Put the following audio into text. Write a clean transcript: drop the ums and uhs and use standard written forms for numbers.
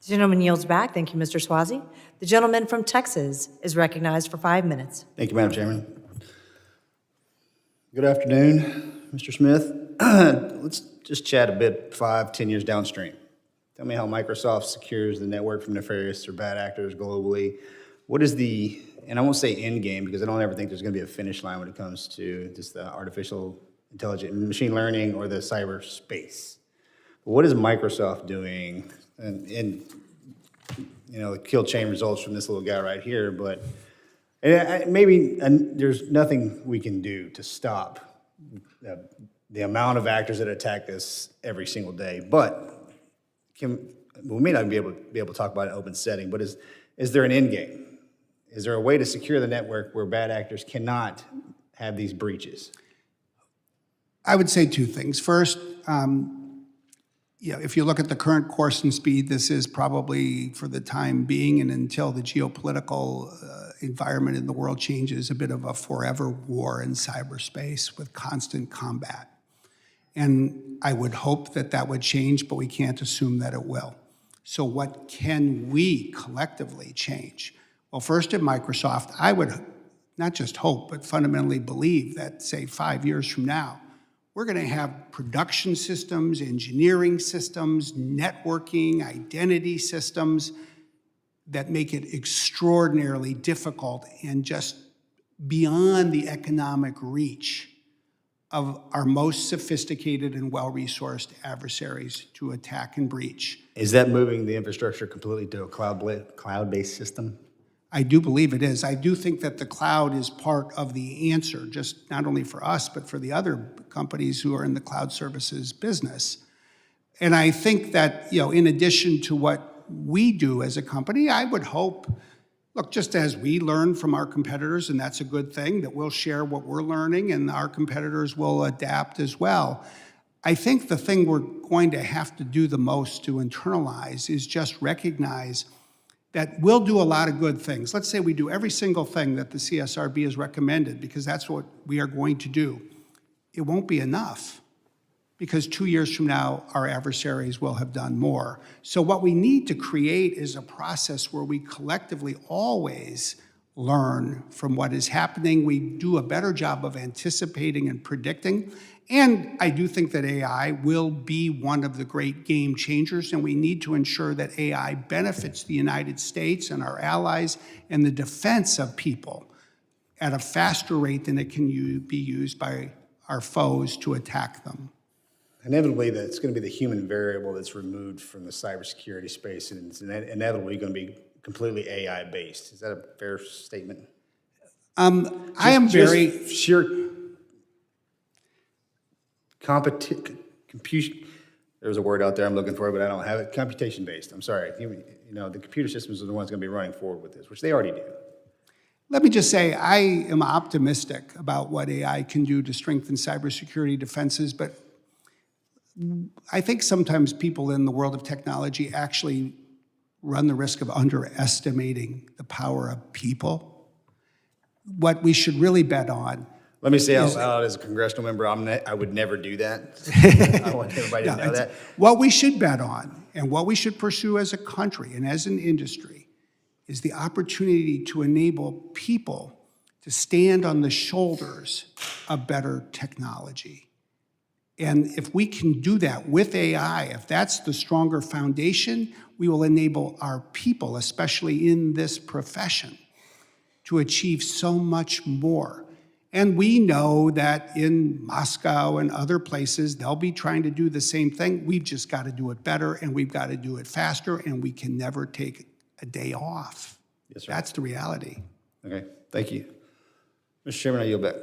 The gentleman yields back. Thank you, Mr. Swazi. The gentleman from Texas is recognized for 5 minutes. Thank you, Madam Chairman. Good afternoon, Mr. Smith. Let's just chat a bit 5-10 years downstream. Tell me how Microsoft secures the network from nefarious or bad actors globally. What is the, and I won't say end game because I don't ever think there's going to be a finish line when it comes to just the artificial intelligence, machine learning, or the cyberspace. But what is Microsoft doing? And you know, the kill chain results from this little guy right here, but there's nothing we can do to stop the amount of actors that attack this every single day. But we may not be able to talk about an open setting, but is there an end game? Is there a way to secure the network where bad actors cannot have these breaches? I would say two things. First, if you look at the current course and speed, this is probably, for the time being and until the geopolitical environment in the world changes, a bit of a forever war in cyberspace with constant combat. And I would hope that that would change, but we can't assume that it will. So what can we collectively change? Well, first at Microsoft, I would not just hope, but fundamentally believe that, say, 5 years from now, we're going to have production systems, engineering systems, networking, identity systems that make it extraordinarily difficult and just beyond the economic reach of our most sophisticated and well-resourced adversaries to attack and breach. Is that moving the infrastructure completely to a cloud-based system? I do believe it is. I do think that the cloud is part of the answer, just not only for us, but for the other companies who are in the cloud services business. And I think that, in addition to what we do as a company, I would hope, look, just as we learn from our competitors, and that's a good thing, that we'll share what we're learning and our competitors will adapt as well. I think the thing we're going to have to do the most to internalize is just recognize that we'll do a lot of good things. Let's say we do every single thing that the CSRB has recommended, because that's what we are going to do. It won't be enough, because 2 years from now, our adversaries will have done more. So what we need to create is a process where we collectively always learn from what is happening. We do a better job of anticipating and predicting. And I do think that AI will be one of the great game changers, and we need to ensure that AI benefits the United States and our allies and the defense of people at a faster rate than it can be used by our foes to attack them. Inevitably, it's going to be the human variable that's removed from the cybersecurity space, and it's inevitably going to be completely AI-based. Is that a fair statement? I am very sheer compute. There's a word out there I'm looking for, but I don't have it. Computation-based. I'm sorry. The computer systems are the ones going to be running forward with this, which they already do. Let me just say, I am optimistic about what AI can do to strengthen cybersecurity defenses, but I think sometimes people in the world of technology actually run the risk of underestimating the power of people. What we should really bet on. Let me say out loud, as a congressional member, I would never do that. I want everybody to know that. What we should bet on and what we should pursue as a country and as an industry is the opportunity to enable people to stand on the shoulders of better technology. And if we can do that with AI, if that's the stronger foundation, we will enable our people, especially in this profession, to achieve so much more. And we know that in Moscow and other places, they'll be trying to do the same thing. We've just got to do it better, and we've got to do it faster, and we can never take a day off. Yes, sir. That's the reality. Okay, thank you. Mr. Chairman, I yield back.